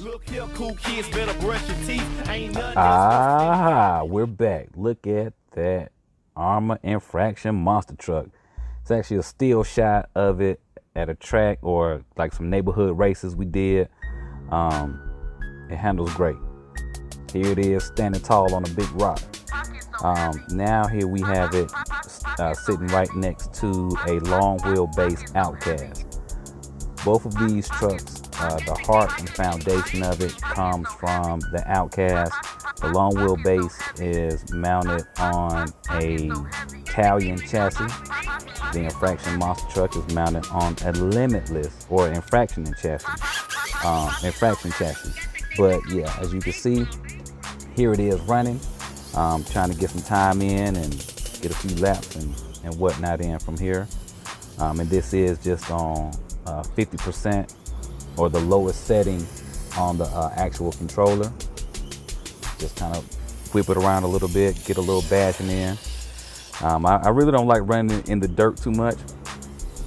Look here, cool kids, better brush your teeth. Ain't nothing. We're back. Look at that Arrma Infraction monster truck. It's actually a still shot of it at a track or like some neighborhood races we did. It handles great. Here it is standing tall on a big rock. Now here we have it sitting right next to a long wheelbase Outcast. Both of these trucks, the heart and foundation of it comes from the Outcast. The long wheelbase is mounted on a Italian chassis. The Infraction monster truck is mounted on a limitless or infraction chassis. But yeah, as you can see, here it is running. Trying to get some time in and get a few laps and whatnot in from here. And this is just on 50% or the lowest setting on the actual controller. Just kind of whip it around a little bit, get a little bashing in. I really don't like running in the dirt too much.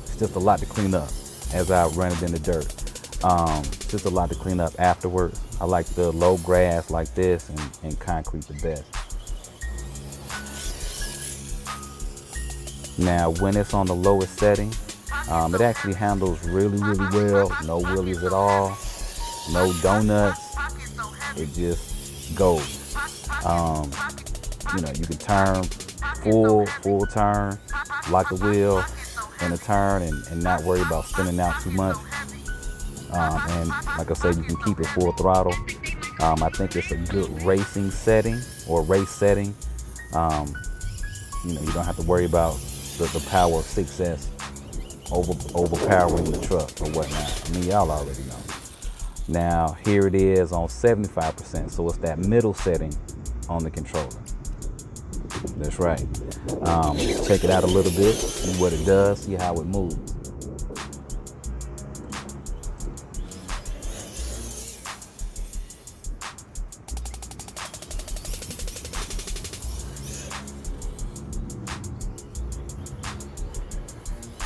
It's just a lot to clean up as I run it in the dirt. Just a lot to clean up afterwards. I like the low grass like this and concrete the best. Now when it's on the lowest setting, it actually handles really well. No wheelies at all, no donuts. It just goes. You can turn full turn, lock the wheel in a turn and not worry about spinning out too much. And like I said, you can keep it full throttle. I think it's a good racing setting or race setting. You don't have to worry about the power of 6S overpowering the truck or whatnot. I mean, y'all already know. Now, here it is on 75%, so it's that middle setting on the controller. That's right. Check it out a little bit, see what it does, see how it moves.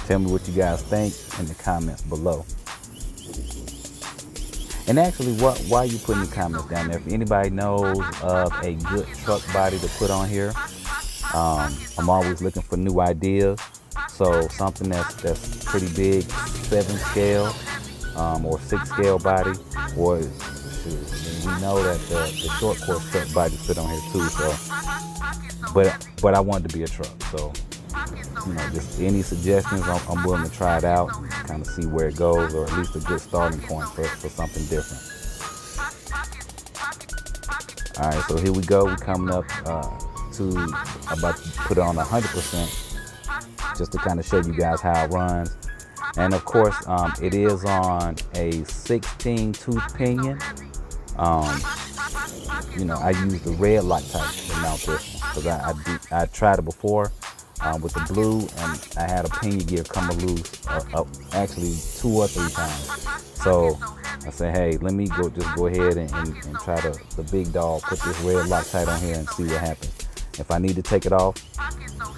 Tell me what you guys think in the comments below. And actually, why are you putting the comments down there? If anybody knows of a good truck body to put on here, I'm always looking for new ideas. So something that's pretty big, 7 scale or 6 scale body, or we know that the short course truck bodies fit on here too. So, but I want it to be a truck. So. Just any suggestions, I'm willing to try it out, kind of see where it goes, or at least a good starting point for something different. All right, so here we go. We're coming up to about to put it on 100%, just to kind of show you guys how it runs. And of course, it is on a 16 tooth pinion. I use the red lock type to mount this one because I tried it before. With the blue, and I had a pinion gear come loose actually 2 or 3 times. So I said, hey, let me go ahead and try the big dog, put this red Loctite on here and see what happens. If I need to take it off,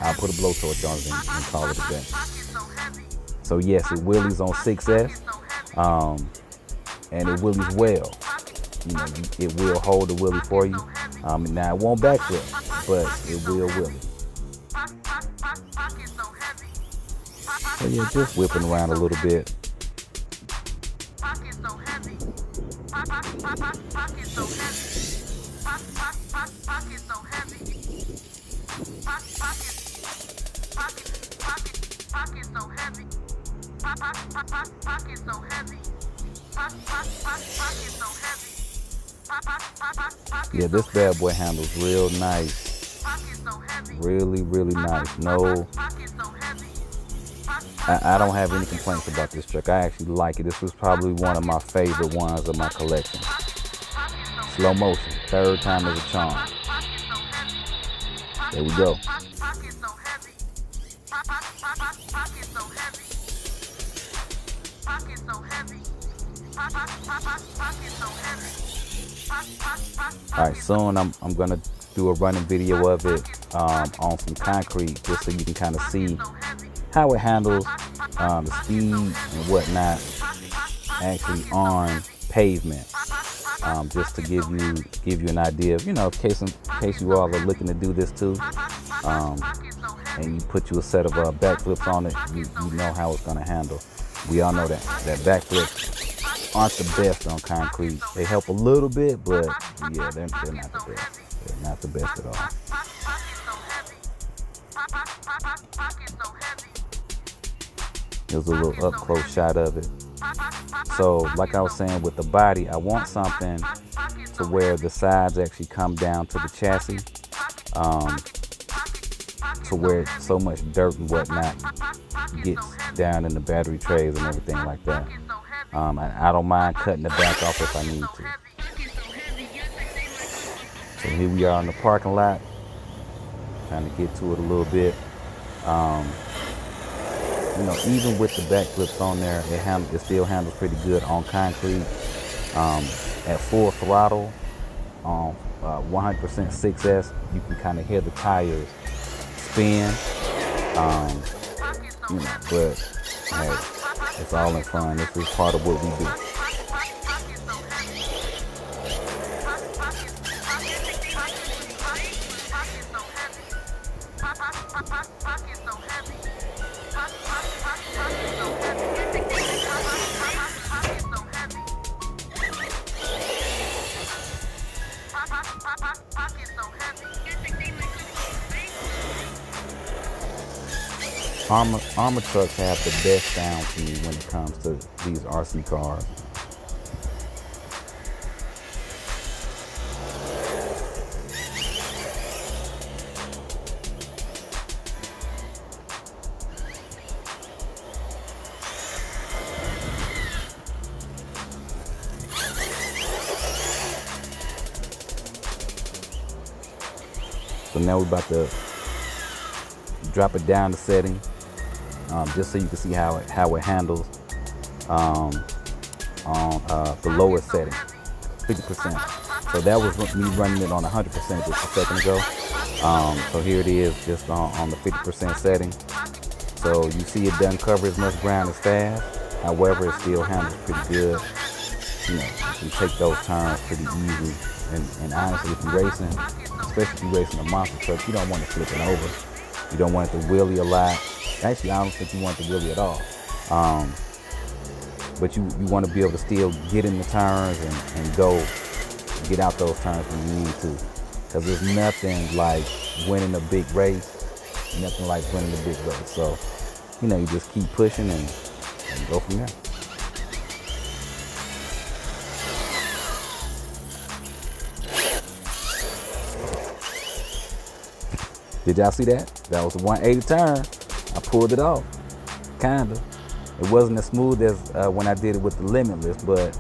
I'll put a blowtorch on it and call it a day. So yes, it wheelies on 6S, and it wheelies well. It will hold the wheelie for you. Now it won't backflip, but it will wheelie. So yeah, just whipping around a little bit. Yeah, this bad boy handles real nice. Really nice. No, I don't have any complaints about this truck. I actually like it. This was probably one of my favorite ones of my collection. Slow motion, 3rd time is a charm. There we go. All right, soon I'm gonna do a running video of it on some concrete, just so you can kind of see how it handles the speed and whatnot actually on pavement. just to give you an idea of, in case you all are looking to do this too, and you put you a set of backflips on it, you know how it's going to handle. We all know that backflips aren't the best on concrete. They help a little bit, but yeah, they're not the best. They're not the best at all. Here's a little up close shot of it. So like I was saying with the body, I want something to where the sides actually come down to the chassis, to where so much dirt and whatnot gets down in the battery trays and everything like that. I don't mind cutting the back off if I need to. So here we are in the parking lot, trying to get to it a little bit. Even with the backflips on there, it still handles pretty good on concrete. At full throttle on 100% 6S, you can kind of hear the tires spin. But hey, it's all in fun. This is part of what we do. Arrma trucks have the best sound to me when it comes to these RC cars. So now we're about to drop it down to setting, just so you can see how it handles on the lowest setting, 50%. So that was me running it on 100% just a second ago. So here it is, just on the 50% setting. So you see it doesn't cover as much ground as fast. However, it still handles pretty good. You can take those turns pretty easy. And honestly, if you're racing, especially if you're racing a monster truck, you don't want it flipping over. You don't want it to wheelie a lot. Actually, I don't think you want it to wheelie at all. But you want to be able to still get in the turns and go get out those turns when you need to. Because there's nothing like winning a big race, nothing like winning a big race. So, you just keep pushing and go from there. Did y'all see that? That was a 180 turn. I pulled it off, kinda. It wasn't as smooth as when I did it with the Limitless, but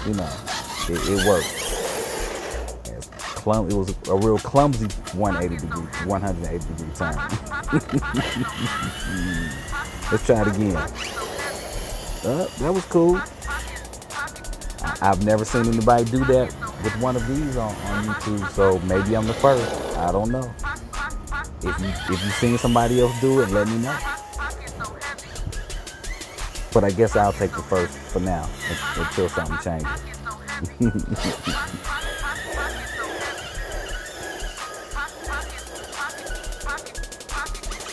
it worked. It was a real clumsy 180 degree turn. Let's try it again. That was cool. I've never seen anybody do that with one of these on YouTube, so maybe I'm the first. I don't know. If you've seen somebody else do it, let me know. But I guess I'll take the first for now until something changes.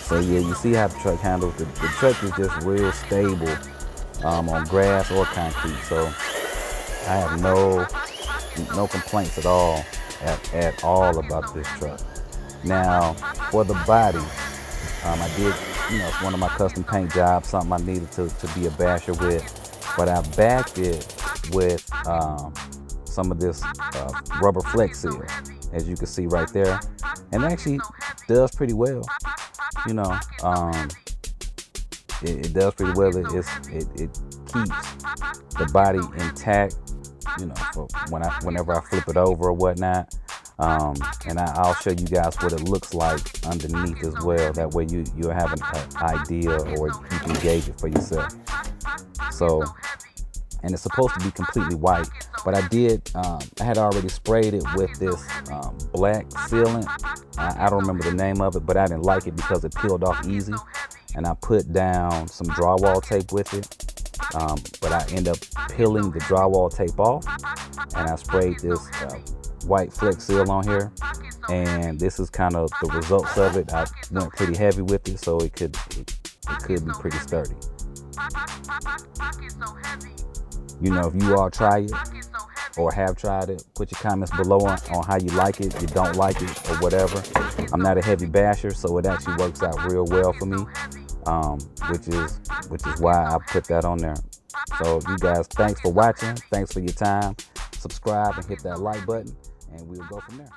So yeah, you see how the truck handles. The truck is just real stable on grass or concrete. So I have no complaints at all about this truck. Now, for the body, I did, it's one of my custom paint jobs, something I needed to be a basher with, but I backed it with some of this rubber flex seal, as you can see right there, and actually does pretty well. It does pretty well. It keeps the body intact, for whenever I flip it over or whatnot. And I'll show you guys what it looks like underneath as well. That way you'll have an idea, or you can gauge it for yourself. So, and it's supposed to be completely white, but I had already sprayed it with this black sealant. I don't remember the name of it, but I didn't like it because it peeled off easy. And I put down some drywall tape with it. But I end up peeling the drywall tape off and I sprayed this white Flex Seal on here, and this is kind of the results of it. I went pretty heavy with it, so it could be pretty sturdy. You know, if you all try it or have tried it, put your comments below on how you like it, you don't like it, or whatever. I'm not a heavy basher, so it actually works out real well for me, which is why I put that on there. So you guys, thanks for watching, thanks for your time. Subscribe and hit that like button, and we'll go from there.